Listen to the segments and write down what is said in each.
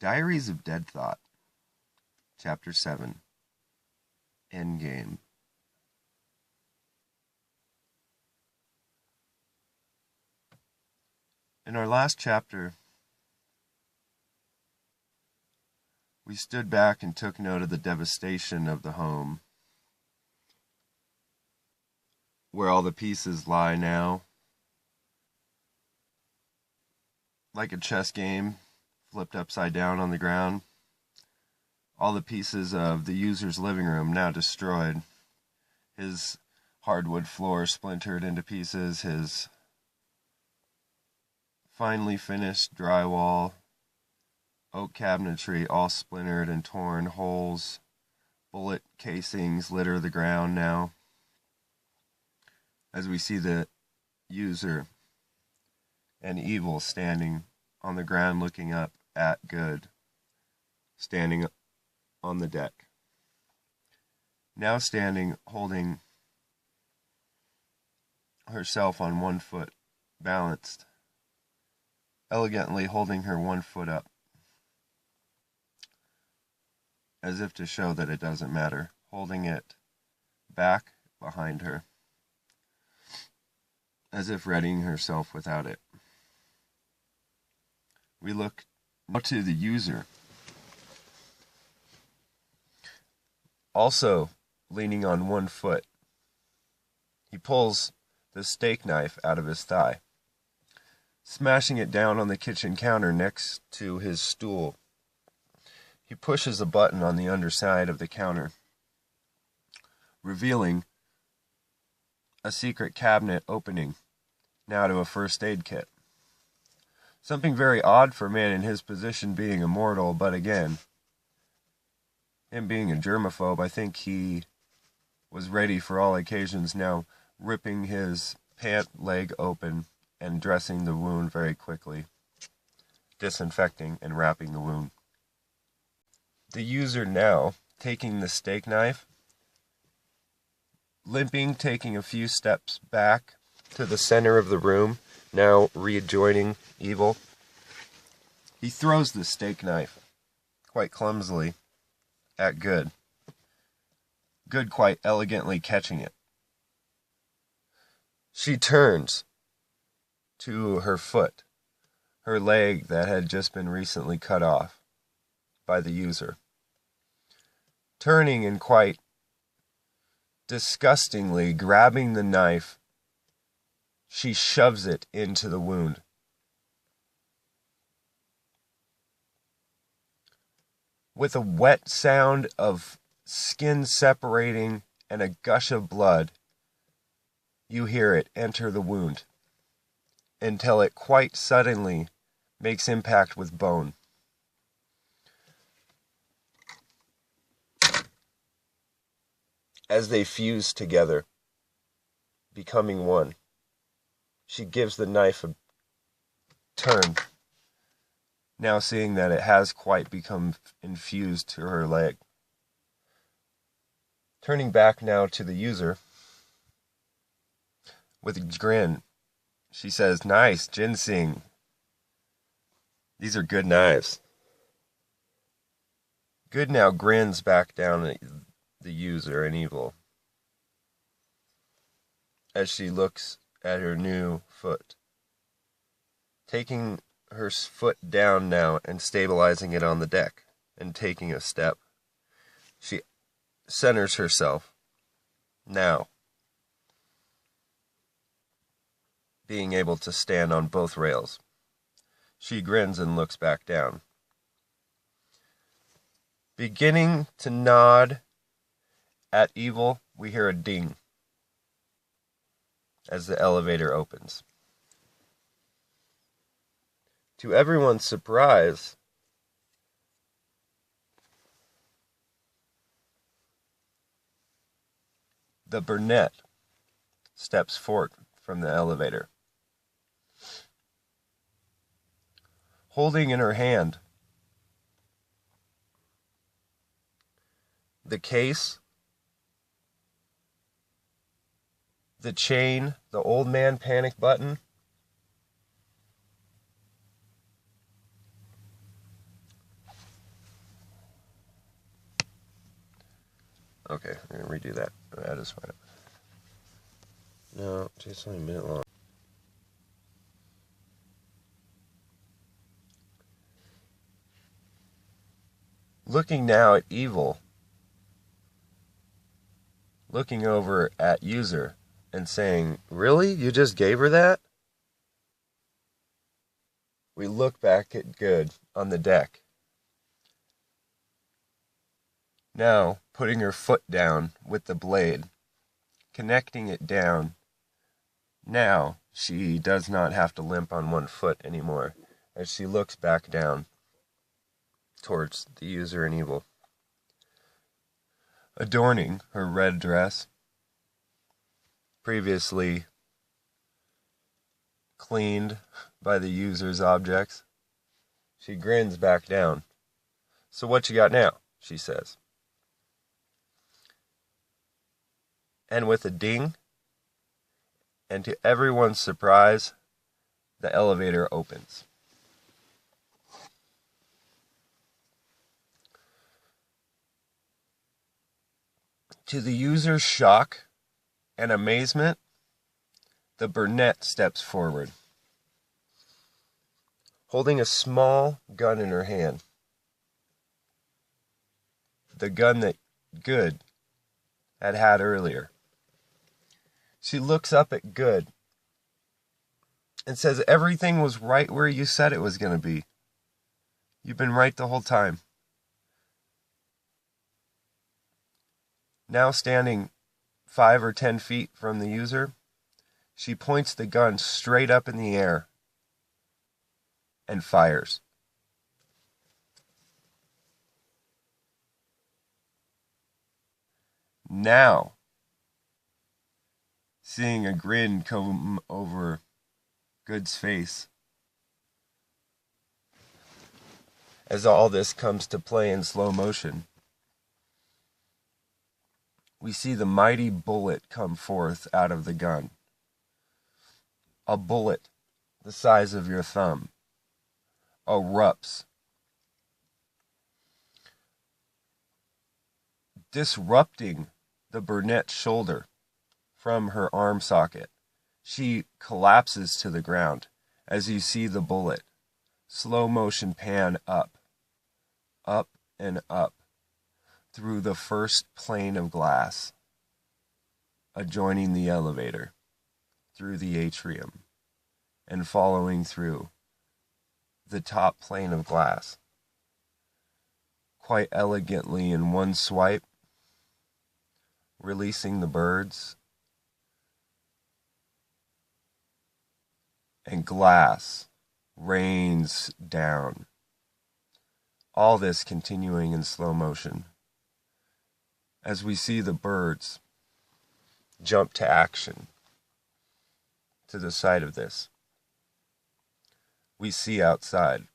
Diaries of Dead Thought, Chapter 7, Endgame. In our last chapter, we stood back and took note of the devastation of the home, where all the pieces lie now, like a chess game flipped upside down on the ground. All the pieces of the user's living room now destroyed. His hardwood floor splintered into pieces, his finely finished drywall, oak cabinetry all splintered and torn, holes, bullet casings litter the ground now. As we see the user and evil standing on the ground looking up at good, standing on the deck. Now standing, holding herself on one foot, balanced, elegantly holding her one foot up, as if to show that it doesn't matter, holding it back behind her, as if readying herself without it. We look to the user, also leaning on one foot. He pulls the steak knife out of his thigh, smashing it down on the kitchen counter next to his stool. He pushes a button on the underside of the counter, revealing a secret cabinet opening, now to a first aid kit. Something very odd for a man in his position being immortal, but again, him being a germaphobe, I think he was ready for all occasions, now ripping his pant leg open and dressing the wound very quickly, disinfecting and wrapping the wound. The user now, taking the steak knife, limping, taking a few steps back to the center of the room, now rejoining evil. He throws the steak knife, quite clumsily, at Good. Good quite elegantly catching it. She turns to her foot, her leg that had just been recently cut off by the user. Turning and quite disgustingly grabbing the knife, she shoves it into the wound. With a wet sound of skin separating and a gush of blood, you hear it enter the wound, until it quite suddenly makes impact with bone. As they fuse together, becoming one, she gives the knife a turn, now seeing that it has quite become infused to her leg. Turning back now to the user, with a grin, she says, "Nice, ginseng. These are good knives." Good now grins back down at the user and evil, as she looks at her new foot, taking her foot down now and stabilizing it on the deck, and taking a step. She centers herself, now being able to stand on both rails. She grins and looks back down. Beginning to nod at evil, we hear a ding as the elevator opens. To everyone's surprise, the brunette steps forth from the elevator, holding in her hand the case, the chain, the old man panic button, Okay, I'm going to redo that. That is fine. No, just only a minute long. Looking now at evil, looking over at user and saying, really? You just gave her that? We look back at good on the deck. Now, putting her foot down with the blade, connecting it down. Now, she does not have to limp on one foot anymore as she looks back down towards the user in evil. Adorning her red dress, previously cleaned by the user's objects, she grins back down. So what you got now? She says. And with a ding, and to everyone's surprise, the elevator opens. To the user's shock and amazement, the brunette steps forward, holding a small gun in her hand. The gun that Good had earlier. She looks up at Good and says, everything was right where you said it was going to be. You've been right the whole time. Now standing 5 or 10 feet from the user, she points the gun straight up in the air and fires. Now, seeing a grin come over Good's face, as all this comes to play in slow motion, we see the mighty bullet come forth out of the gun. A bullet the size of your thumb erupts, disrupting the brunette's shoulder from her arm socket. She collapses to the ground as you see the bullet. Slow motion pan up and up through the first plane of glass, adjoining the elevator, through the atrium, and following through the top plane of glass. Quite elegantly in one swipe, releasing the birds, and glass rains down. All this continuing in slow motion as we see the birds jump to action to the side of this. We see outside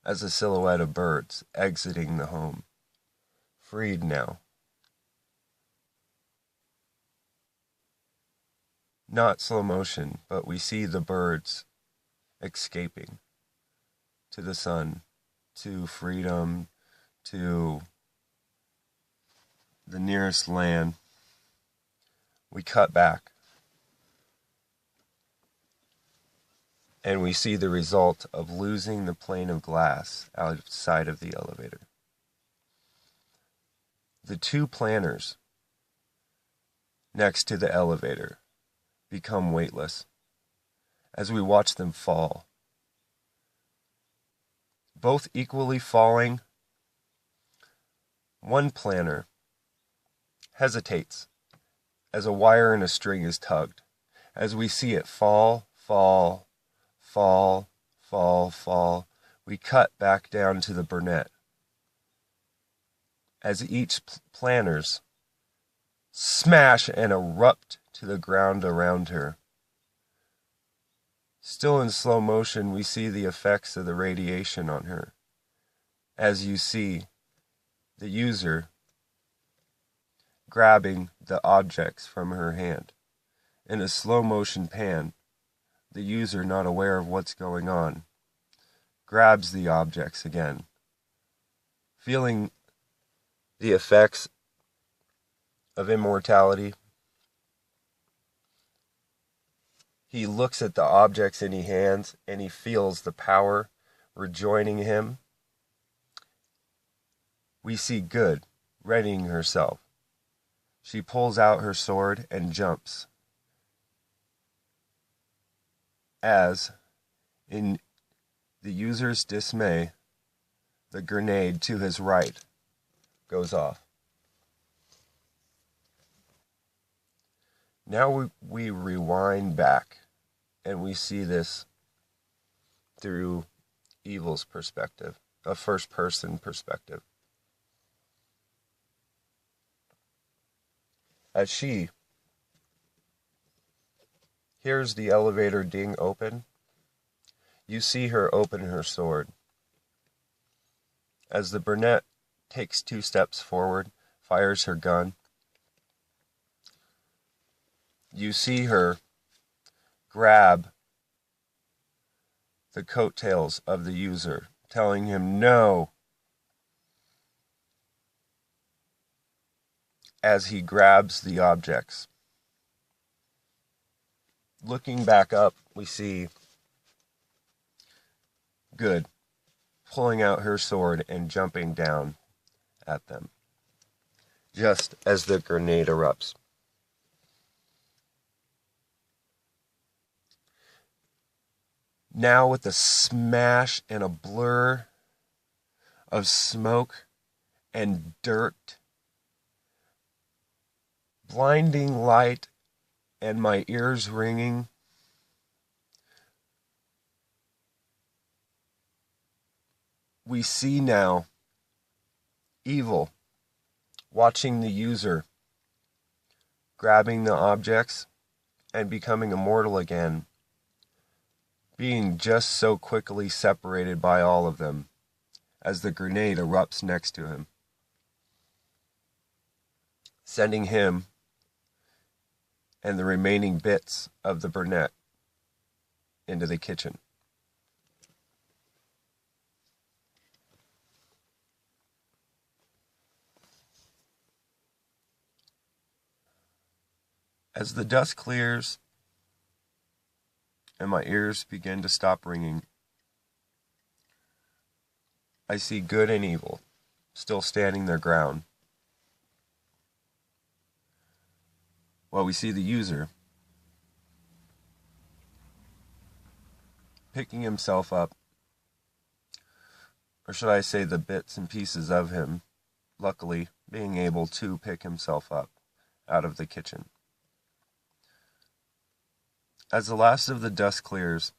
as a silhouette of birds exiting the home, freed now. Not slow motion, but we see the birds escaping to the sun, to freedom, to the nearest land. We cut back, and we see the result of losing the plane of glass outside of the elevator. The two planners next to the elevator become weightless as we watch them fall. Both equally falling, one planner hesitates as a wire in a string is tugged, as we see it fall, fall, fall, fall, fall. We cut back down to the brunette as each planners smash and erupt to the ground around her. Still in slow motion, we see the effects of the radiation on her, as you see the user grabbing the objects from her hand. In a slow motion pan, the user, not aware of what's going on, grabs the objects again, feeling the effects of immortality. He looks at the objects in his hands and he feels the power rejoining him. We see Good readying herself. She pulls out her sword and jumps. As, in the user's dismay, the grenade to his right goes off. Now we rewind back and we see this through Evil's perspective, a first-person perspective. As she hears the elevator ding open, you see her open her sword. As the brunette takes 2 steps forward, fires her gun, you see her grab the coattails of the user, telling him no, as he grabs the objects. Looking back up, we see Good pulling out her sword and jumping down at them, just as the grenade erupts. Now with a smash and a blur of smoke and dirt, blinding light, and my ears ringing, we see now Evil watching the user grabbing the objects and becoming immortal again, being just so quickly separated by all of them as the grenade erupts next to him, sending him and the remaining bits of the brunette into the kitchen. As the dust clears and my ears begin to stop ringing, I see Good and Evil still standing their ground, while we see the user picking himself up, or should I say the bits and pieces of him, luckily being able to pick himself up out of the kitchen. As the last of the dust clears,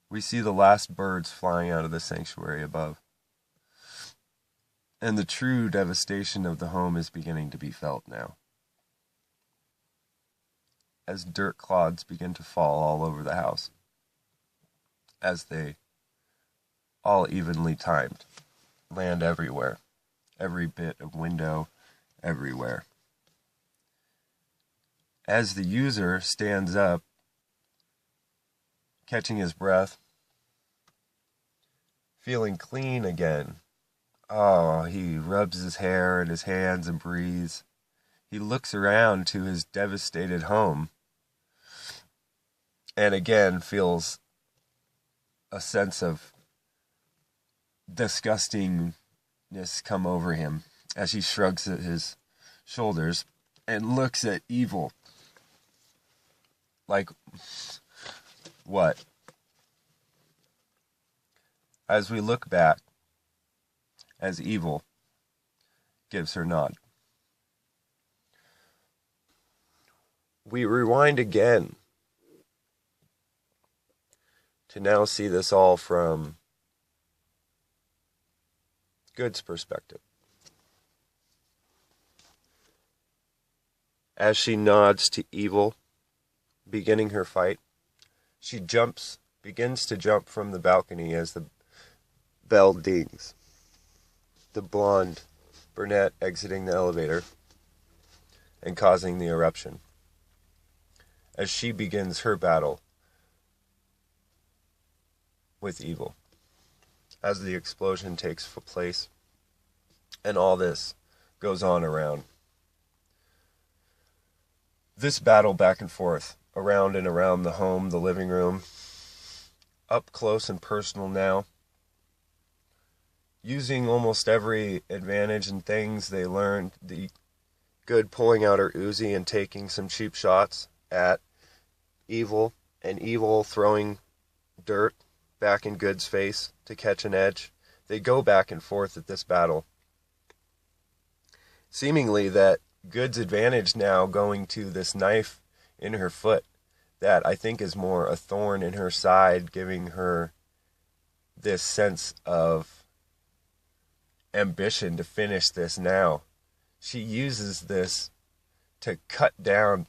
we see the last birds flying out of the sanctuary above, and the true devastation of the home is beginning to be felt now, as dirt clods begin to fall all over the house, as they, all evenly timed, land everywhere, every bit of window, everywhere. As the user stands up, catching his breath, feeling clean again. Oh, he rubs his hair and his hands and breathes. He looks around to his devastated home and again feels a sense of disgustingness come over him as he shrugs at his shoulders and looks at Evil. Like, what? As we look back, as Evil gives her nod, we rewind again to now see this all from Good's perspective. As she nods to Evil, beginning her fight, she begins to jump from the balcony as the bell dings. The blonde brunette exiting the elevator and causing the eruption, as she begins her battle with Evil. As the explosion takes place, and all this goes on around This battle back and forth, around and around the home, the living room, up close and personal now, using almost every advantage and things they learned. The Good pulling out her Uzi and taking some cheap shots at Evil, and Evil throwing dirt back in Good's face to catch an edge. They go back and forth at this battle. Seemingly that Good's advantage now going to this knife in her foot that I think is more a thorn in her side, giving her this sense of ambition to finish this now. She uses this to cut down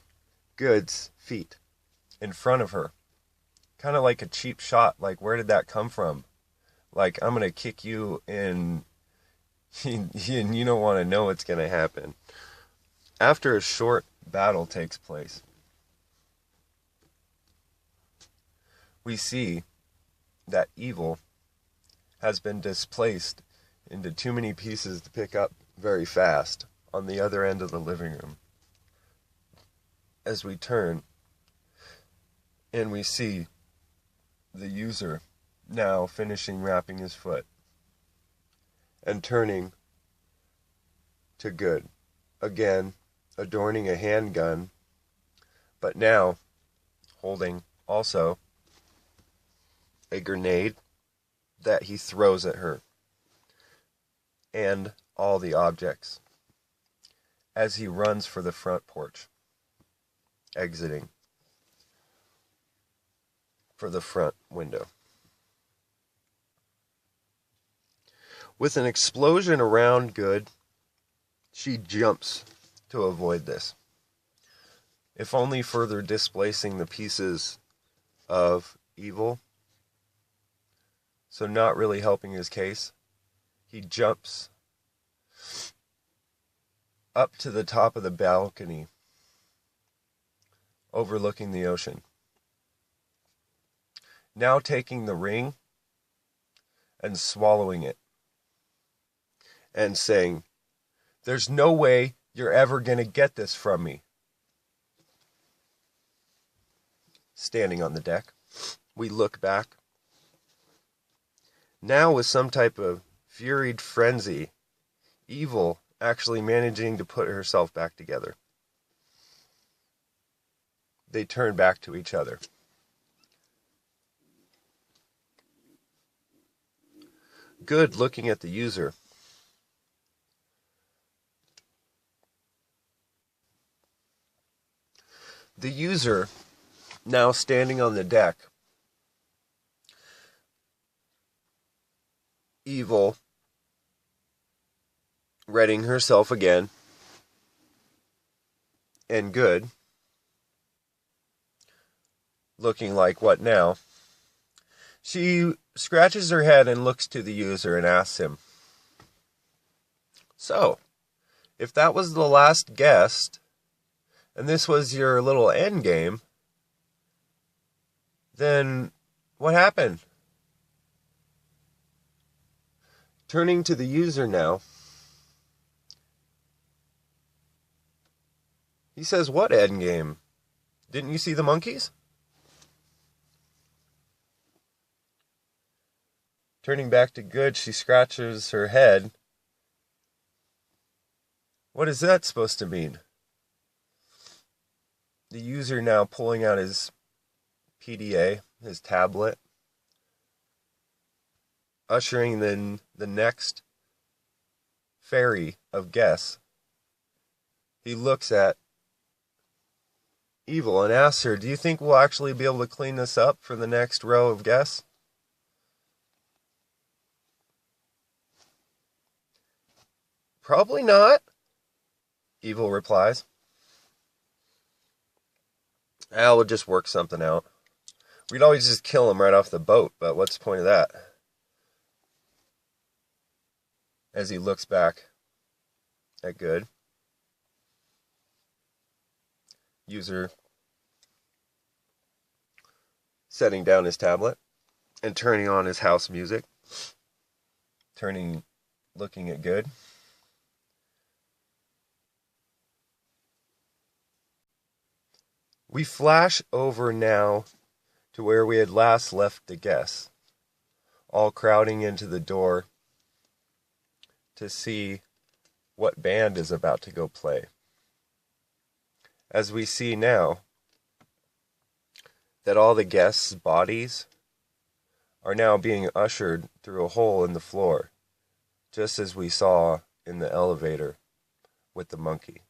Good's feet in front of her. Kind of like a cheap shot. Like, where did that come from? Like, I'm going to kick you and you don't want to know what's going to happen. After a short battle takes place, we see that Evil has been displaced into too many pieces to pick up very fast on the other end of the living room. As we turn, and we see the user now finishing wrapping his foot and turning to Good, again adorning a handgun, but now holding also a grenade that he throws at her and all the objects as he runs for the front porch, exiting for the front window. With an explosion around Good, she jumps to avoid this, if only further displacing the pieces of Evil, so not really helping his case. He jumps up to the top of the balcony, overlooking the ocean. Now taking the ring and swallowing it and saying, "There's no way you're ever going to get this from me." Standing on the deck, we look back. Now with some type of furied frenzy, Evil actually managing to put herself back together. They turn back to each other. Good looking at the user. The user now standing on the deck. Evil readying herself again. And Good looking like what now? She scratches her head and looks to the user and asks him, "So, if that was the last guest, and this was your little end game, then what happened?" Turning to the user now, he says, "What end game? Didn't you see the monkeys?" Turning back to Good, she scratches her head. What is that supposed to mean? The user now pulling out his PDA, his tablet, ushering in the next ferry of guests. He looks at Evil and asks her, "Do you think we'll actually be able to clean this up for the next row of guests?" "Probably not," Evil replies. We'll just work something out. We'd always just kill him right off the boat, but what's the point of that?" As he looks back at Good. User setting down his tablet and turning on his house music. Looking at Good. We flash over now to where we had last left the guests, all crowding into the door to see what band is about to go play. As we see now that all the guests' bodies are now being ushered through a hole in the floor, just as we saw in the elevator with the monkey,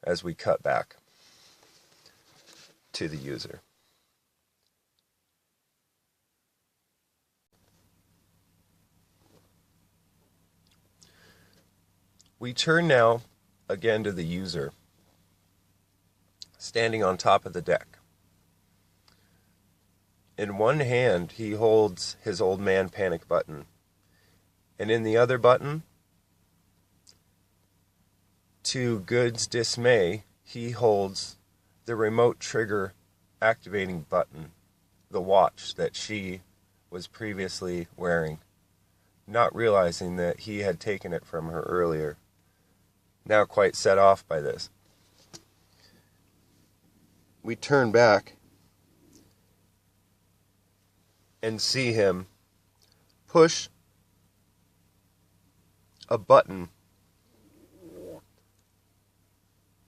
as we cut back to the user. We turn now again to the user, standing on top of the deck. In one hand, he holds his old man panic button, and in the other button, to Good's dismay, he holds the remote trigger activating button, the watch that she was previously wearing, not realizing that he had taken it from her earlier, now quite set off by this. We turn back and see him push a button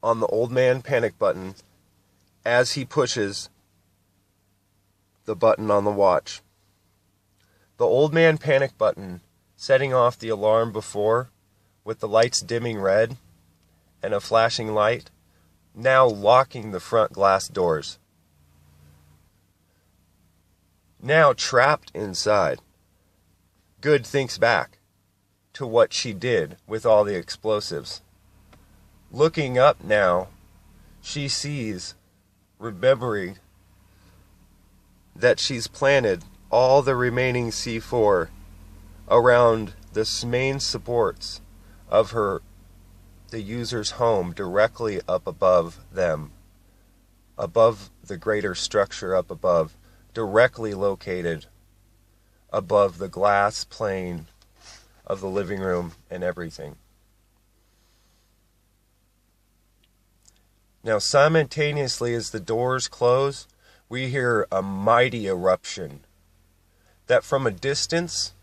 on the old man panic button as he pushes the button on the watch. The old man panic button setting off the alarm before with the lights dimming red and a flashing light, now locking the front glass doors. Now trapped inside, Good thinks back to what she did with all the explosives. Looking up now, she sees, remembering that she's planted all the remaining C4 around the main supports of the user's home, directly up above them, above the greater structure up above, directly located above the glass plane of the living room and everything. Now, simultaneously as the doors close, we hear a mighty eruption that from a distance,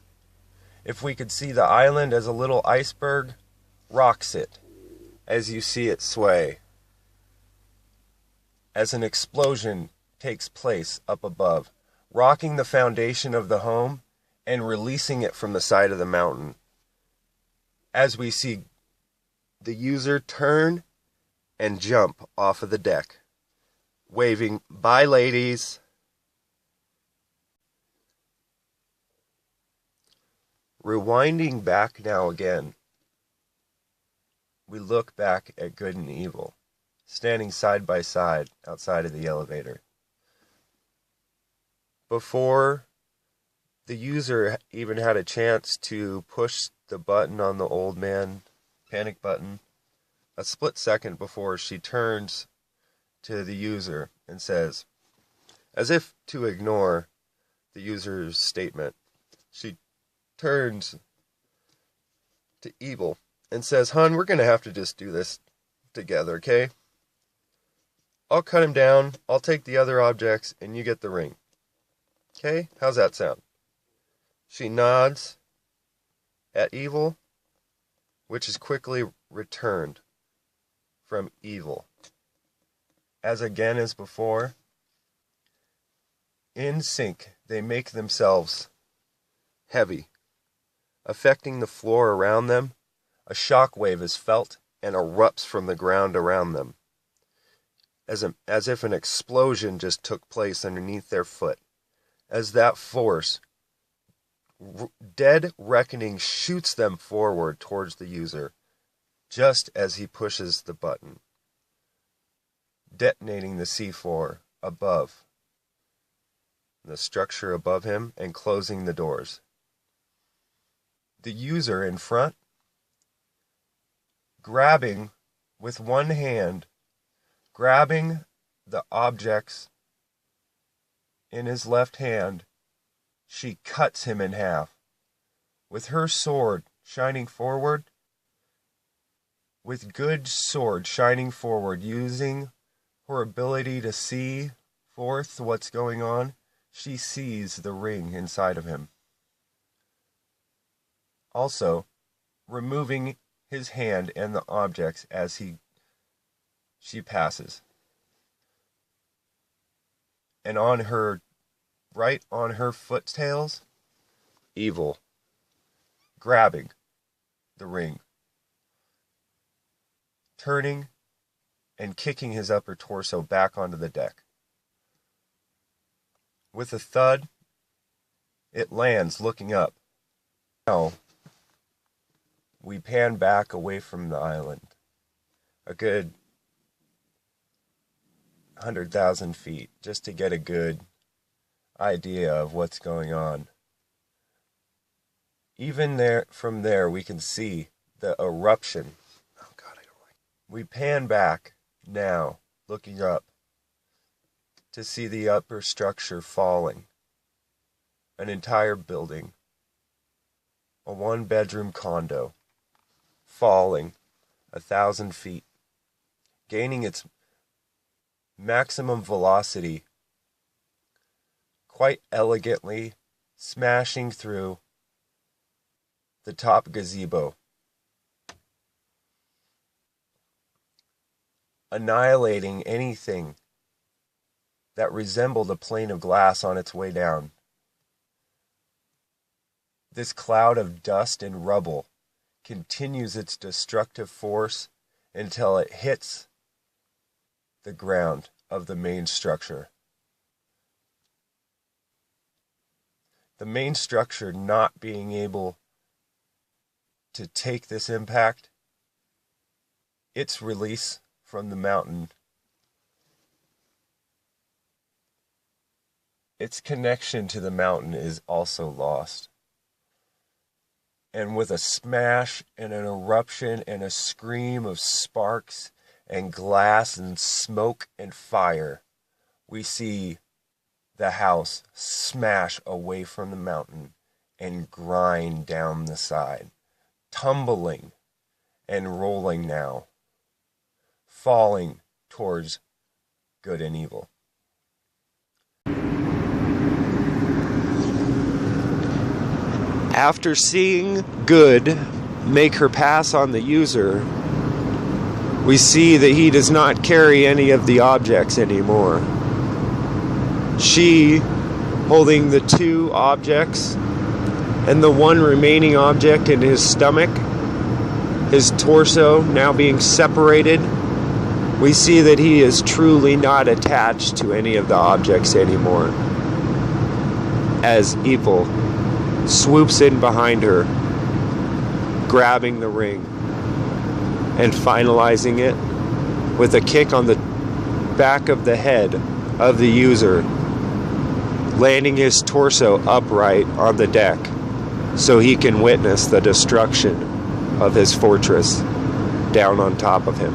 if we could see the island as a little iceberg, rocks it as you see it sway, as an explosion takes place up above, rocking the foundation of the home and releasing it from the side of the mountain. As we see the user turn and jump off of the deck, waving, "Bye, ladies." Rewinding back now again, we look back at Good and Evil, standing side by side outside of the elevator. Before the user even had a chance to push the button on the old man panic button, a split second before, she turns to the user and says, as if to ignore the user's statement, she turns to Evil and says, "Hun, we're going to have to just do this together, okay? I'll cut him down, I'll take the other objects, and you get the ring. Okay? How's that sound?" She nods at Evil, which is quickly returned from Evil. As again as before, in sync, they make themselves heavy, affecting the floor around them. A shock wave is felt and erupts from the ground around them, as if an explosion just took place underneath their foot. As that force, dead reckoning, shoots them forward towards the user, just as he pushes the button, detonating the C4 above the structure above him and closing the doors. The user in front, grabbing with one hand, grabbing the objects in his left hand, she cuts him in half. With her sword shining forward, with Good's sword shining forward, using her ability to see forth what's going on, she sees the ring inside of him. Also, removing his hand and the objects as she passes. And right on her foottails, evil, grabbing the ring, turning and kicking his upper torso back onto the deck. With a thud, it lands looking up. Now, we pan back away from the island, a good 100,000 feet, just to get a good idea of what's going on. Even from there, we can see the eruption. Oh God, I don't like it. We pan back now, looking up, to see the upper structure falling. An entire building, a one-bedroom condo, falling 1,000 feet, gaining its maximum velocity, quite elegantly smashing through the top gazebo, annihilating anything that resembled a pane of glass on its way down. This cloud of dust and rubble continues its destructive force until it hits the ground of the main structure. The main structure not being able to take this impact, its release from the mountain, its connection to the mountain is also lost. And with a smash and an eruption and a scream of sparks and glass and smoke and fire, we see the house smash away from the mountain and grind down the side, tumbling and rolling now, falling towards good and evil. After seeing good make her pass on the user, we see that he does not carry any of the objects anymore. She, holding the two objects and the one remaining object in his stomach, his torso now being separated, we see that he is truly not attached to any of the objects anymore. As evil swoops in behind her, grabbing the ring and finalizing it with a kick on the back of the head of the user, landing his torso upright on the deck so he can witness the destruction of his fortress down on top of him.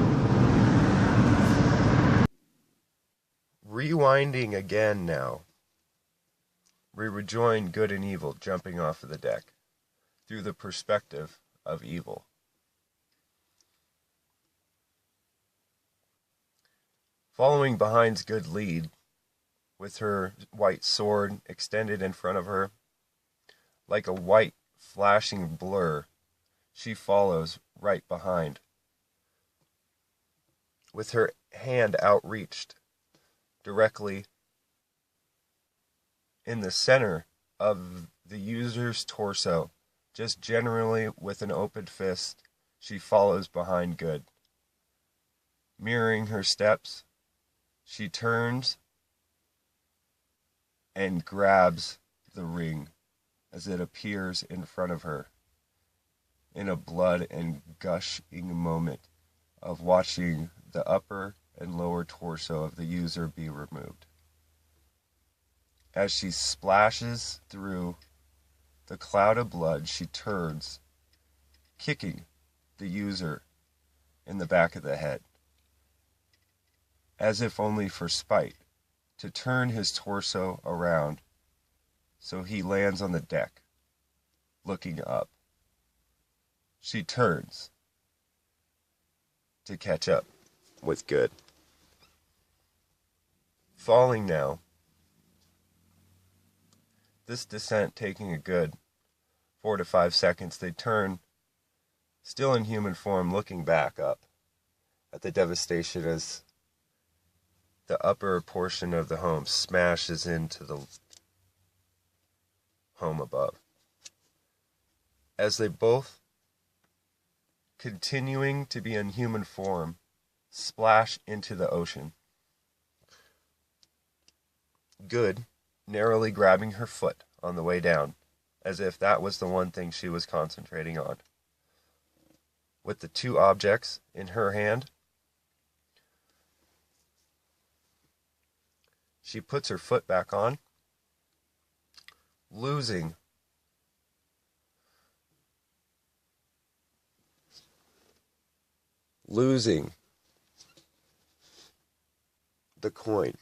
Rewinding again now, we rejoin good and evil jumping off of the deck through the perspective of evil. Following behind's good lead, with her white sword extended in front of her, like a white flashing blur, she follows right behind, with her hand outreached directly in the center of the user's torso, just generally with an open fist, she follows behind good. Mirroring her steps, she turns and grabs the ring as it appears in front of her in a blood and gushing moment of watching the upper and lower torso of the user be removed. As she splashes through the cloud of blood, she turns, kicking the user in the back of the head, as if only for spite, to turn his torso around so he lands on the deck, looking up. She turns to catch up with good. falling now. This descent taking a good 4 to 5 seconds, they turn, still in human form, looking back up at the devastation as the upper portion of the home smashes into the home above. As they both, continuing to be in human form, splash into the ocean. Good, narrowly grabbing her foot on the way down, as if that was the one thing she was concentrating on. With the two objects in her hand, she puts her foot back on, losing the coin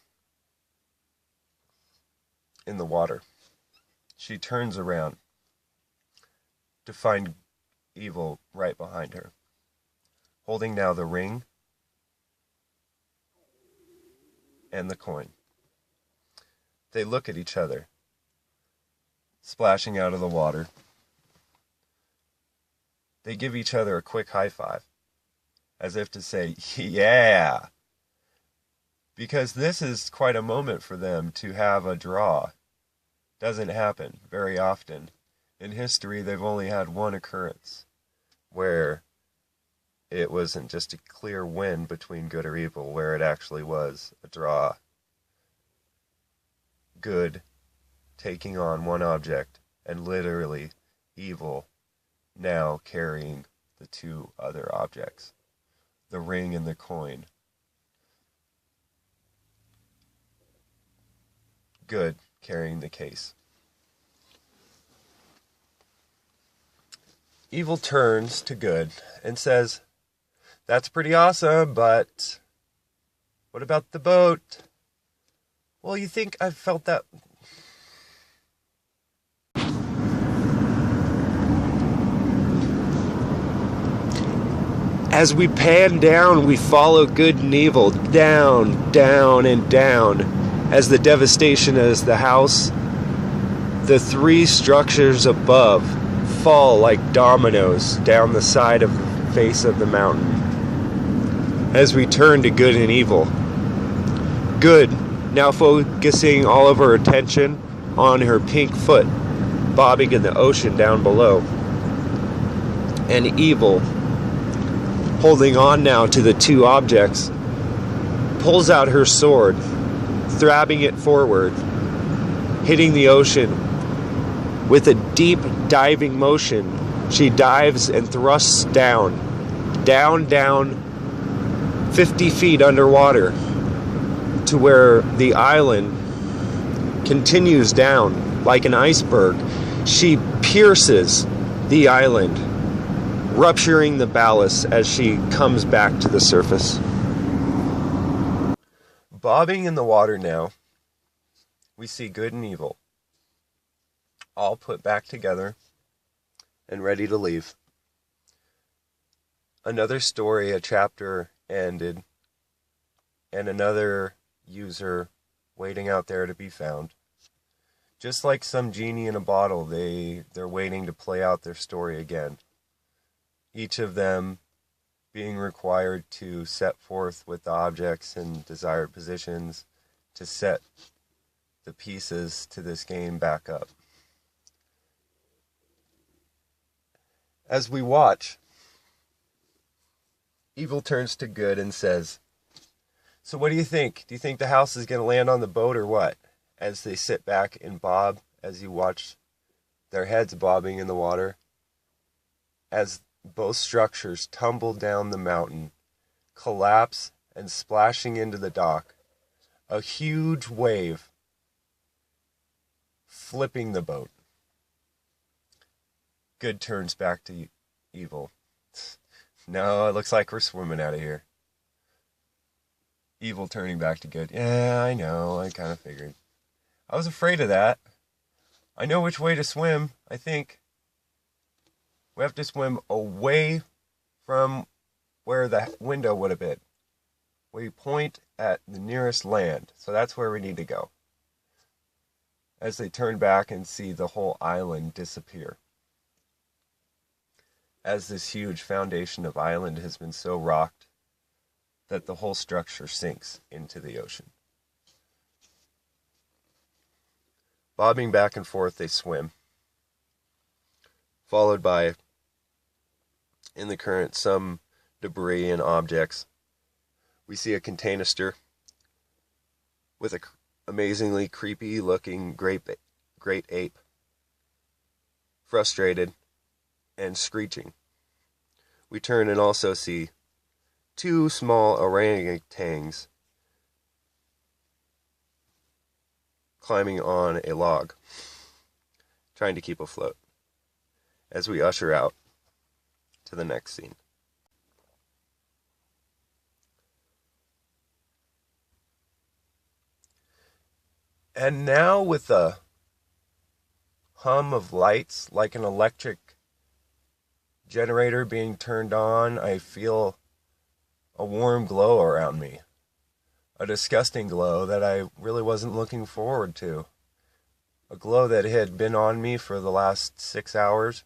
in the water. She turns around to find Evil right behind her, holding now the ring and the coin. They look at each other, splashing out of the water. They give each other a quick high five, as if to say, yeah! Because this is quite a moment for them to have a draw. Doesn't happen very often. In history, they've only had one occurrence where it wasn't just a clear win between good or evil, where it actually was a draw. Good taking on one object, and literally evil now carrying the two other objects, the ring and the coin. Good carrying the case. Evil turns to Good and says, "That's pretty awesome, but what about the boat?" "Well, you think I've felt that..." As we pan down, we follow Good and Evil down, down, and down. As the devastation is the house, the three structures above fall like dominoes down the side of the face of the mountain. As we turn to Good and Evil, Good now focusing all of her attention on her pink foot bobbing in the ocean down below, and Evil, holding on now to the two objects, pulls out her sword, thrusting it forward, hitting the ocean. With a deep diving motion, she dives and thrusts down, down, down, 50 feet underwater, to where the island continues down like an iceberg. She pierces the island, rupturing the ballast as she comes back to the surface. Bobbing in the water now, we see Good and Evil, all put back together and ready to leave. Another story, a chapter ended, and another user waiting out there to be found. Just like some genie in a bottle, they're waiting to play out their story again. Each of them being required to set forth with the objects in desired positions to set the pieces to this game back up. As we watch, Evil turns to Good and says, "So what do you think? Do you think the house is going to land on the boat or what?" As they sit back and bob, as you watch their heads bobbing in the water, as both structures tumble down the mountain, collapse, and splashing into the dock, a huge wave flipping the boat. Good turns back to Evil. "No, it looks like we're swimming out of here." Evil turning back to Good. "Yeah, I know, I kind of figured. I was afraid of that. I know which way to swim, I think. We have to swim away from where the window would have been. We point at the nearest land, so that's where we need to go. As they turn back and see the whole island disappear. As this huge foundation of island has been so rocked that the whole structure sinks into the ocean. Bobbing back and forth, they swim, followed by, in the current, some debris and objects. We see a canister with an amazingly creepy-looking great ape, frustrated and screeching. We turn and also see two small orangutans climbing on a log, trying to keep afloat, as we usher out to the next scene. And now, with a hum of lights, like an electric generator being turned on, I feel a warm glow around me. A disgusting glow that I really wasn't looking forward to. A glow that had been on me for the last 6 hours,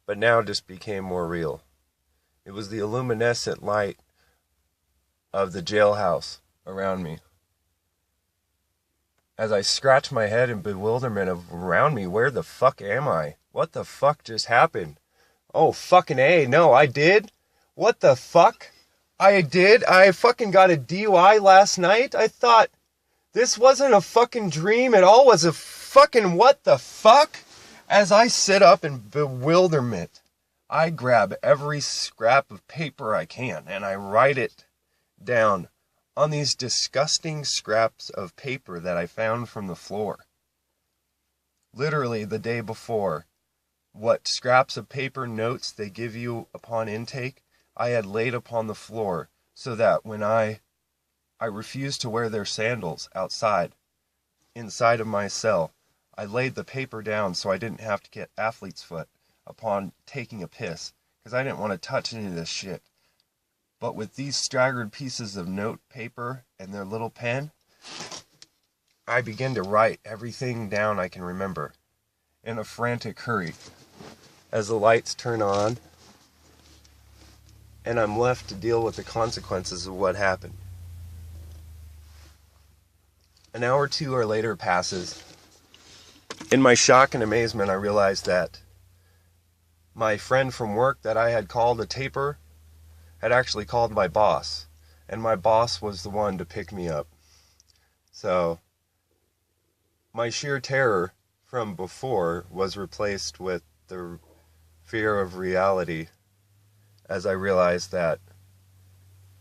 but now just became more real. It was the luminescent light of the jailhouse around me. As I scratch my head in bewilderment of around me, where the fuck am I? What the fuck just happened? Oh, fucking A, no, I did? What the fuck? I did? I fucking got a DUI last night? I thought this wasn't a fucking dream at all. Was a fucking what the fuck? As I sit up in bewilderment, I grab every scrap of paper I can and I write it down on these disgusting scraps of paper that I found from the floor. Literally the day before, what scraps of paper notes they give you upon intake, I had laid upon the floor so that when I refused to wear their sandals outside, inside of my cell, I laid the paper down so I didn't have to get athlete's foot upon taking a piss, because I didn't want to touch any of this shit. But with these staggered pieces of note paper and their little pen, I begin to write everything down I can remember in a frantic hurry as the lights turn on and I'm left to deal with the consequences of what happened. An hour or two or later passes. In my shock and amazement, I realized that my friend from work that I had called a taper had actually called my boss, and my boss was the one to pick me up. So my sheer terror from before was replaced with the fear of reality as I realized that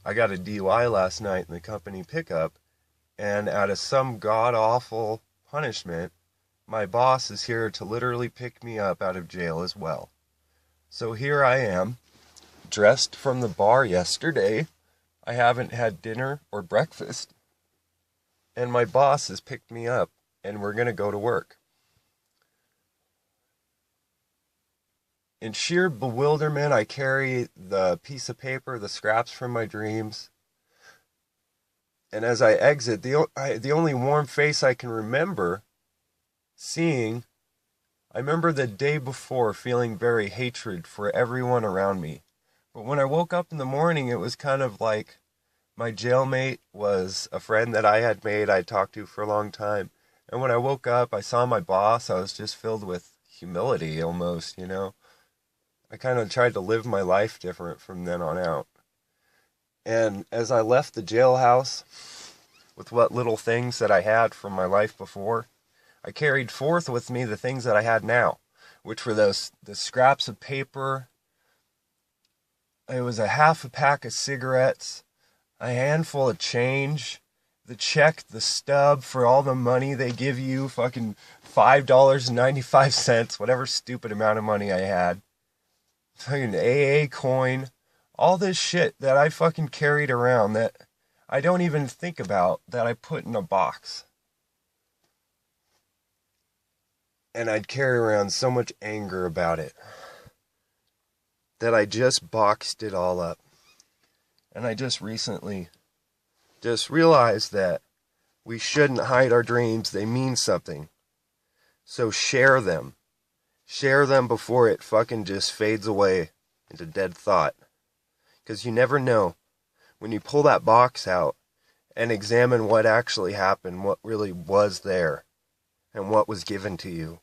I got a DUI last night in the company pickup, and out of some god-awful punishment, my boss is here to literally pick me up out of jail as well. So here I am, dressed from the bar yesterday. I haven't had dinner or breakfast. And my boss has picked me up, and we're going to go to work. In sheer bewilderment, I carry the piece of paper, the scraps from my dreams. And as I exit, the only warm face I can remember seeing, I remember the day before feeling very hatred for everyone around me. But when I woke up in the morning, it was kind of like my jailmate was a friend that I had made, I'd talked to for a long time. And when I woke up, I saw my boss. I was just filled with humility almost, you know. I kind of tried to live my life different from then on out. And as I left the jailhouse with what little things that I had from my life before, I carried forth with me the things that I had now, which were the scraps of paper. It was a half a pack of cigarettes, a handful of change, the check, the stub for all the money they give you, fucking $5.95, whatever stupid amount of money I had, fucking AA coin, all this shit that I fucking carried around that I don't even think about, that I put in a box. And I'd carry around so much anger about it that I just boxed it all up. And I just recently Just realize that we shouldn't hide our dreams. They mean something. So share them. Share them before it fucking just fades away into dead thought. Because you never know. When you pull that box out and examine what actually happened, what really was there, and what was given to you.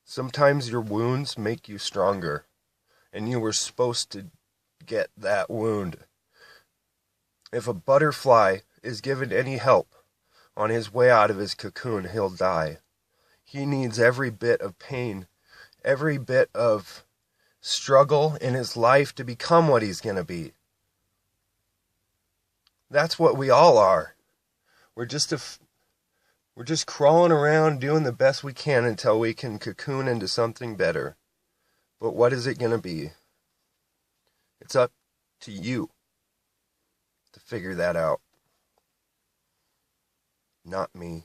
Sometimes your wounds make you stronger, and you were supposed to get that wound. If a butterfly is given any help on his way out of his cocoon, he'll die. He needs every bit of pain, every bit of struggle in his life to become what he's going to be. That's what we all are. We're just crawling around doing the best we can until we can cocoon into something better. But what is it going to be? It's up to you to figure that out. Not me.